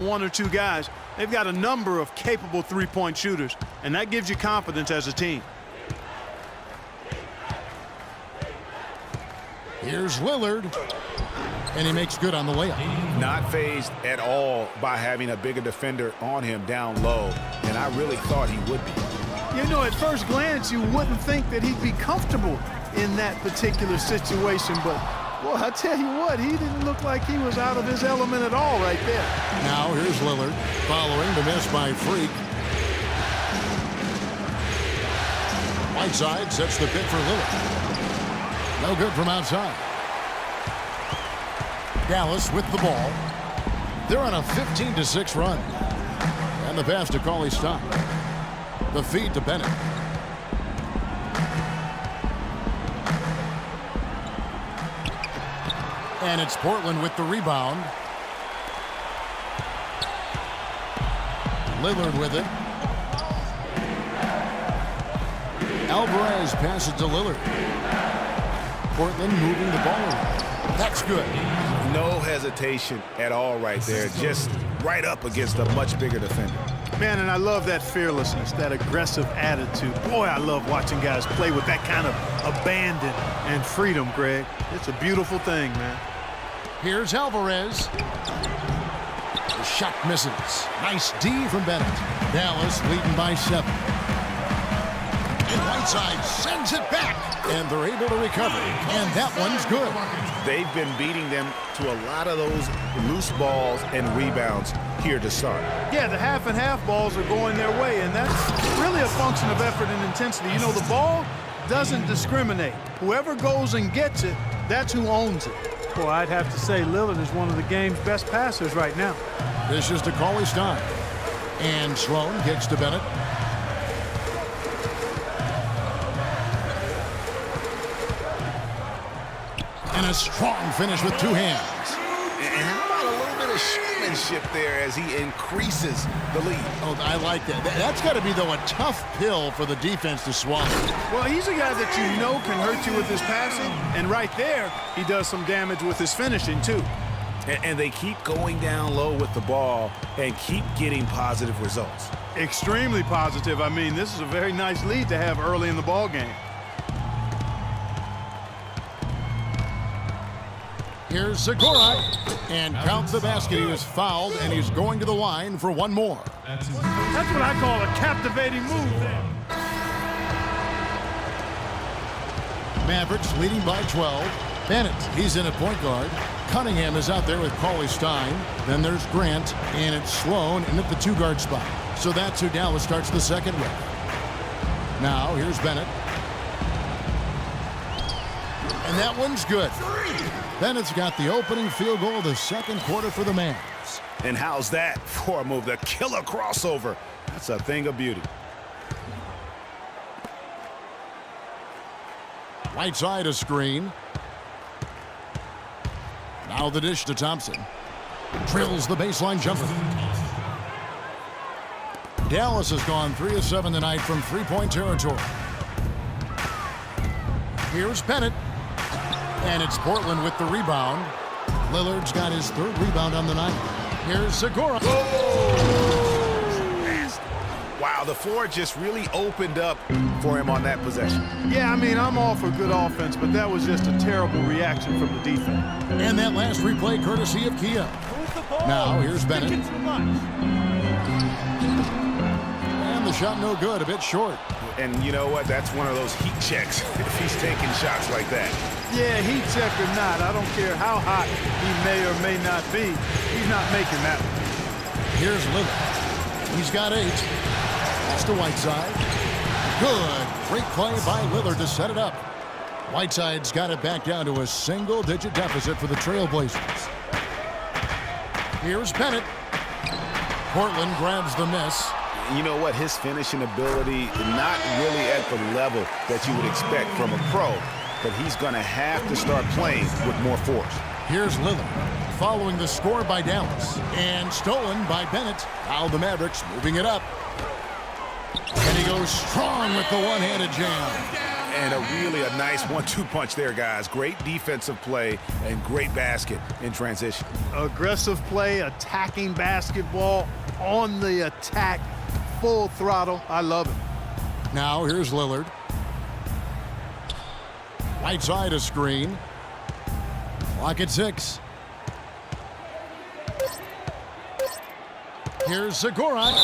one or two guys. They've got a number of capable three-point shooters, and that gives you confidence as a team. Here's Lillard, and he makes good on the layup. Not fazed at all by having a bigger defender on him down low, and I really thought he would be. You know, at first glance, you wouldn't think that he'd be comfortable in that particular situation, but, boy, I tell you what, he didn't look like he was out of his element at all right there. Now here's Lillard, following the miss by Freak. Whiteside sets the pick for Lillard. No good from outside. Dallas with the ball. They're on a 15-6 run. And the pass to Cauley-Stein. The feed to Bennett. And it's Portland with the rebound. Lillard with it. Alvarez passes to Lillard. Portland moving the ball around. That's good. No hesitation at all right there. Just right up against a much bigger defender. Man, and I love that fearlessness, that aggressive attitude. Boy, I love watching guys play with that kind of abandon and freedom, Greg. It's a beautiful thing, man. Here's Alvarez. The shot misses. Nice D from Bennett. Dallas leading by 7. And Whiteside sends it back. And they're able to recover. And that one's good. They've been beating them to a lot of those loose balls and rebounds here to start. Yeah, the half and half balls are going their way, and that's really a function of effort and intensity. You know, the ball doesn't discriminate. Whoever goes and gets it, that's who owns it. Boy, I'd have to say Lillard is one of the game's best passers right now. This is to Cauley-Stein. And Sloan kicks to Bennett. And a strong finish with two hands. And how about a little bit of showmanship there as he increases the lead? Oh, I like that. That's got to be, though, a tough pill for the defense to swallow. Well, he's a guy that you know can hurt you with his passing, and right there, he does some damage with his finishing, too. And they keep going down low with the ball and keep getting positive results. Extremely positive. I mean, this is a very nice lead to have early in the ball game. Here's Segura, and count the basket. He was fouled, and he's going to the line for one more. That's what I call a captivating move there. Mavericks leading by 12. Bennett, he's in at point guard. Cunningham is out there with Cauley-Stein. Then there's Grant, and it's Sloan in at the two-guard spot. So that's who Dallas starts the second with. Now, here's Bennett. And that one's good. Bennett's got the opening field goal of the second quarter for the Mavs. And how's that for a move? The killer crossover. That's a thing of beauty. Whiteside a screen. Now the dish to Thompson. Drills the baseline jumper. Dallas has gone 3 of 7 tonight from three-point territory. Here's Bennett. And it's Portland with the rebound. Lillard's got his third rebound on the night. Here's Segura. Wow, the floor just really opened up for him on that possession. Yeah, I mean, I'm all for good offense, but that was just a terrible reaction from the defense. And that last replay courtesy of Kia. Now here's Bennett. And the shot no good, a bit short. And you know what? That's one of those heat checks if he's taking shots like that. Yeah, heat check or not, I don't care how hot he may or may not be. He's not making that one. Here's Lillard. He's got 8. That's to Whiteside. Good. Great play by Lillard to set it up. Whiteside's got it back down to a single-digit deficit for the Trailblazers. Here's Bennett. Portland grabs the miss. You know what? His finishing ability, not really at the level that you would expect from a pro, but he's going to have to start playing with more force. Here's Lillard, following the score by Dallas, and stolen by Bennett. Now the Mavericks moving it up. And he goes strong with the one-handed jam. And a nice 1-2 punch there, guys. Great defensive play and great basket in transition. Aggressive play, attacking basketball, on the attack, full throttle. I love it. Now here's Lillard. Right side a screen. Clock at 6. Here's Zagorak.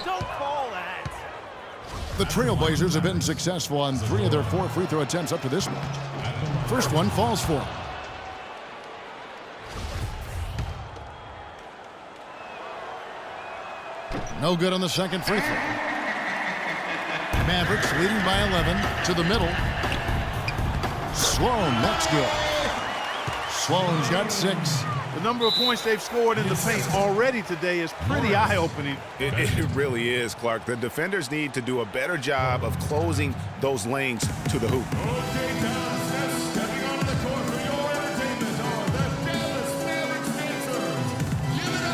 Don't call that. The Trailblazers have been successful on 3 of their 4 free throw attempts up to this point. First one falls for him. No good on the second free throw. Mavericks leading by 11 to the middle. Sloan, that's good. Sloan's got 6. The number of points they've scored in the paint already today is pretty eye-opening. It really is, Clark. The defenders need to do a better job of closing those lanes to the hoop. Okay, Dallas, that's stepping onto the court for your entertainment are the Dallas Mavericks dancers. Give it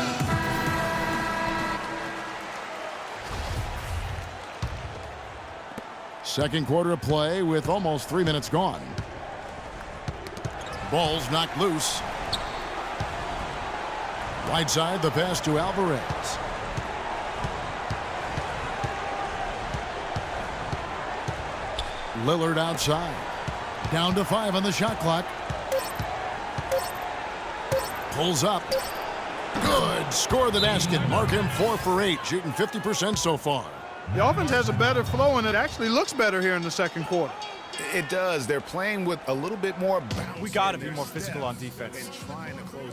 up! Second quarter of play with almost 3 minutes gone. Ball's knocked loose. Right side, the pass to Alvarez. Lillard outside. Down to 5 on the shot clock. Pulls up. Good. Score the basket. Mark him 4 for 8, shooting 50% so far. The offense has a better flow, and it actually looks better here in the second quarter. It does. They're playing with a little bit more bounce. We got to be more physical on defense.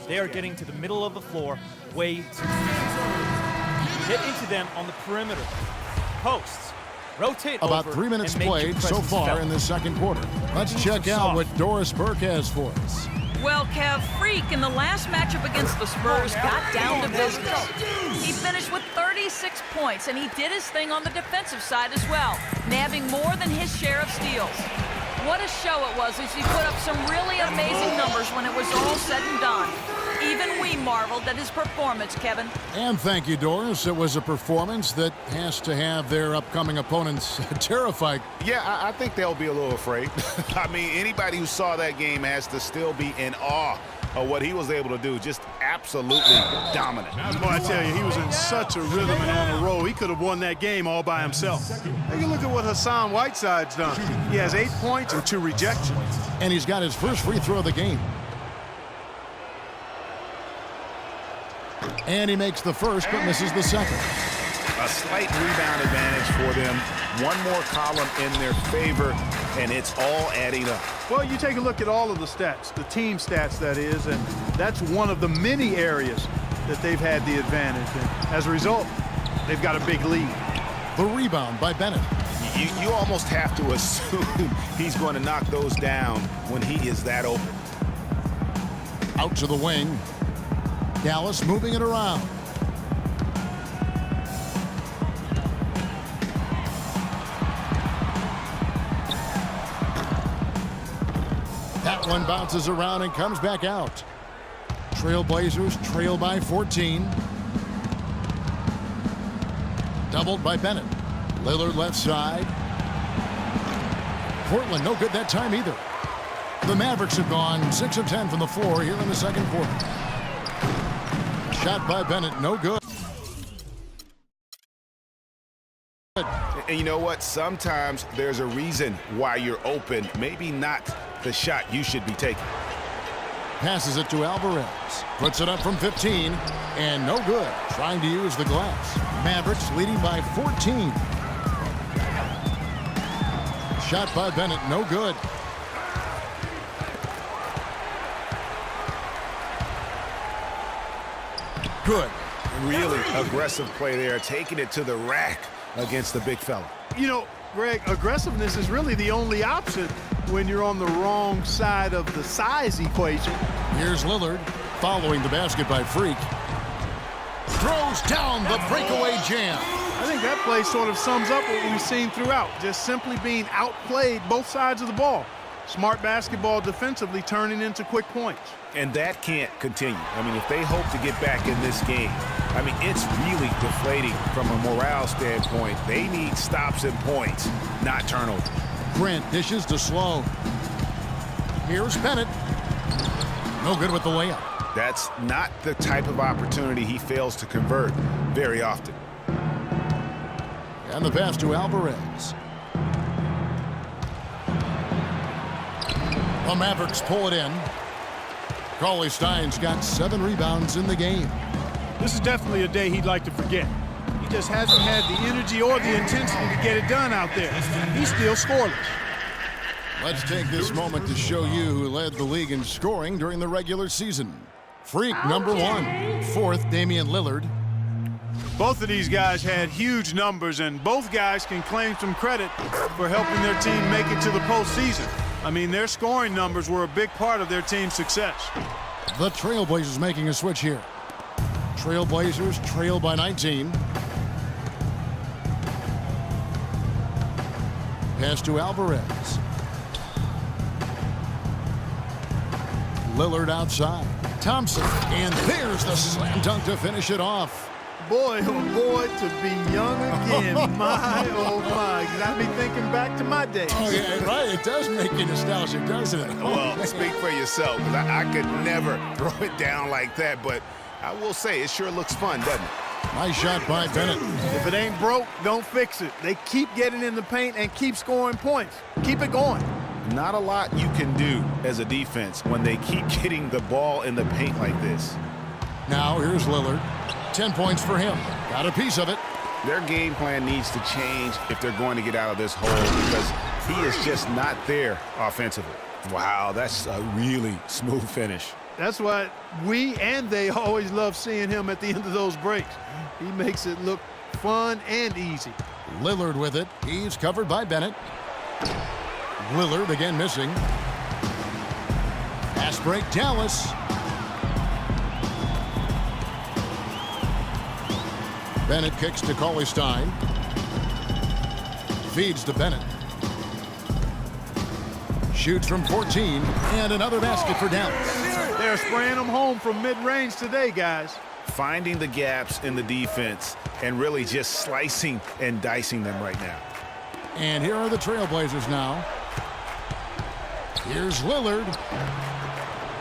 They are getting to the middle of the floor way too fast. Get into them on the perimeter. Posts. Rotate About over 3 minutes and make your played so presence far felt. in the second quarter. Let's check out what Doris Burke has for us. Well, Kev, Freak in the last matchup against the Spurs got down to business. He finished with 36 points, and he did his thing on the defensive side as well, nabbing more than his share of steals. What a show it was as he put up some really amazing numbers when it was all said and done. Even we marveled at his performance, Kevin. And thank you, Doris. It was a performance that has to have their upcoming opponents terrified. Yeah, I think they'll be a little afraid. I mean, anybody who saw that game has to still be in awe of what he was able to do. Just absolutely dominant. Boy, I tell you, he was in such a rhythm and on a roll. He could have won that game all by himself. Take a look at what Hassan Whiteside's done. He has 8 points and 2 rejections. And he's got his first free throw of the game. And he makes the first, but misses the second. A slight rebound advantage for them. One more column in their favor, and it's all adding up. Well, you take a look at all of the stats, the team stats, that is, and that's one of the many areas that they've had the advantage. And as a result, they've got a big lead. The rebound by Bennett. You almost have to assume he's going to knock those down when he is that open. Out to the wing. Dallas moving it around. That one bounces around and comes back out. Trailblazers trail by 14. Doubled by Bennett. Lillard left side. Portland no good that time either. The Mavericks have gone 6 of 10 from the floor here in the second quarter. Shot by Bennett, no good. And you know what? Sometimes there's a reason why you're open. Maybe not the shot you should be taking. Passes it to Alvarez. Puts it up from 15. And no good. Trying to use the glass. Mavericks leading by 14. Shot by Bennett, no good. Good. Really aggressive play there, taking it to the rack against the big fella. You know, Greg, aggressiveness is really the only option when you're on the wrong side of the size equation. Here's Lillard following the basket by Freak. Throws down the breakaway jam. I think that play sort of sums up what we've seen throughout, just simply being outplayed both sides of the ball. Smart basketball defensively turning into quick points. And that can't continue. I mean, if they hope to get back in this game, I mean, it's really deflating from a morale standpoint. They need stops and points, not turnovers. Grant dishes to Slow. Here's Bennett. No good with the layup. That's not the type of opportunity he fails to convert very often. And the pass to Alvarez. The Mavericks pull it in. Cauley-Stein's got 7 rebounds in the game. This is definitely a day he'd like to forget. He just hasn't had the energy or the intensity to get it done out there. He's still scoreless. Let's take this moment to show you who led the league in scoring during the regular season. Freak number 1, fourth Damian Lillard. Both of these guys had huge numbers, and both guys can claim some credit for helping their team make it to the postseason. I mean, their scoring numbers were a big part of their team's success. The Trailblazers making a switch here. Trailblazers trail by 19. Pass to Alvarez. Lillard outside. Thompson, and there's the slam dunk to finish it off. Boy, oh boy, to be young again. My, oh my. Got me thinking back to my days. Oh, yeah, right. It does make you nostalgic, doesn't it? Well, speak for yourself, because I could never throw it down like that, but I will say it sure looks fun, doesn't it? Nice shot by Bennett. If it ain't broke, don't fix it. They keep getting in the paint and keep scoring points. Keep it going. Not a lot you can do as a defense when they keep getting the ball in the paint like this. Now here's Lillard. 10 points for him. Got a piece of it. Their game plan needs to change if they're going to get out of this hole, because he is just not there offensively. Wow, that's a really smooth finish. That's why we and they always love seeing him at the end of those breaks. He makes it look fun and easy. Lillard with it. He's covered by Bennett. Lillard again missing. Pass break, Dallas. Bennett kicks to Cauley-Stein. Feeds to Bennett. Shoots from 14, and another basket for Dallas. They're spraying them home from mid-range today, guys. Finding the gaps in the defense and really just slicing and dicing them right now. And here are the Trailblazers now. Here's Lillard.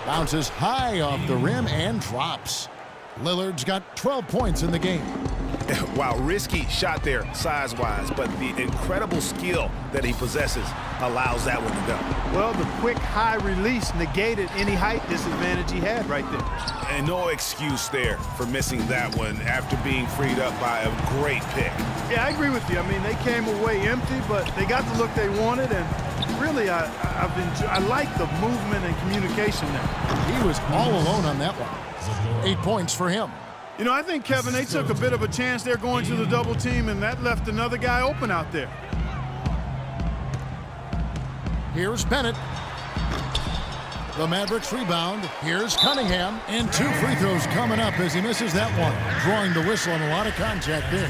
Bounces high off the rim and drops. Lillard's got 12 points in the game. Wow, risky shot there size-wise, but the incredible skill that he possesses allows that one to go. Well, the quick high release negated any height disadvantage he had right there. And no excuse there for missing that one after being freed up by a great pick. Yeah, I agree with you. I mean, they came away empty, but they got the look they wanted, and really, I like the movement and communication there. He was all alone on that one. 8 points for him. You know, I think, Kevin, they took a bit of a chance there going to the double team, and that left another guy open out there. Here's Bennett. The Mavericks rebound. Here's Cunningham. And 2 free throws coming up as he misses that one. Drawing the whistle on a lot of contact there.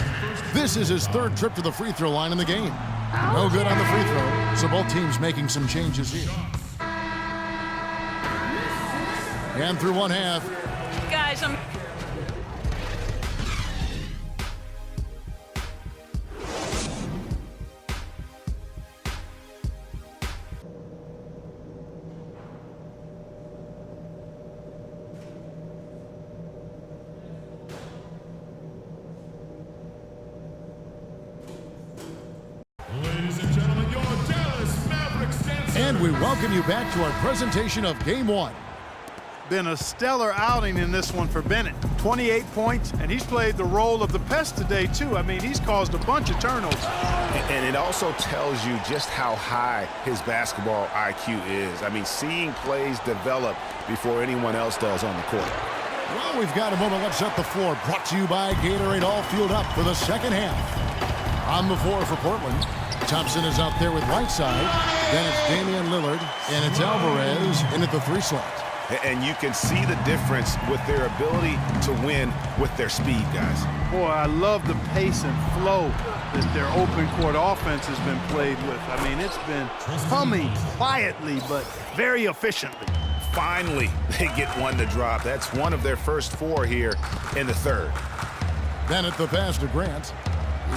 This is his 3rd trip to the free throw line in the game. No good on the free throw, so both teams making some changes here. And through one half. Guys, I'm... Ladies and gentlemen, your Dallas Mavericks dancers. And we welcome you back to our presentation of Game 1. Been a stellar outing in this one for Bennett. 28 points, and he's played the role of the pest today, too. I mean, he's caused a bunch of turnovers. And it also tells you just how high his basketball IQ is. I mean, seeing plays develop before anyone else does on the court. Well, we've got a moment left set the floor. Brought to you by Gatorade, all fueled up for the second half. On the floor for Portland. Thompson is out there with Whiteside. Then it's Damian Lillard, and it's Alvarez in at the 3 slot. And you can see the difference with their ability to win with their speed, guys. Boy, I love the pace and flow that their open court offense has been played with. I mean, it's been humming quietly, but very efficiently. Finally, they get one to drop. That's one of their first 4 here in the 3rd. Then at the pass to Grant.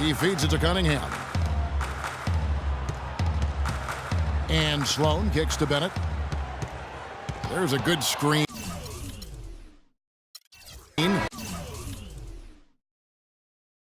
He feeds it to Cunningham. And Sloan kicks to Bennett. There's a good screen.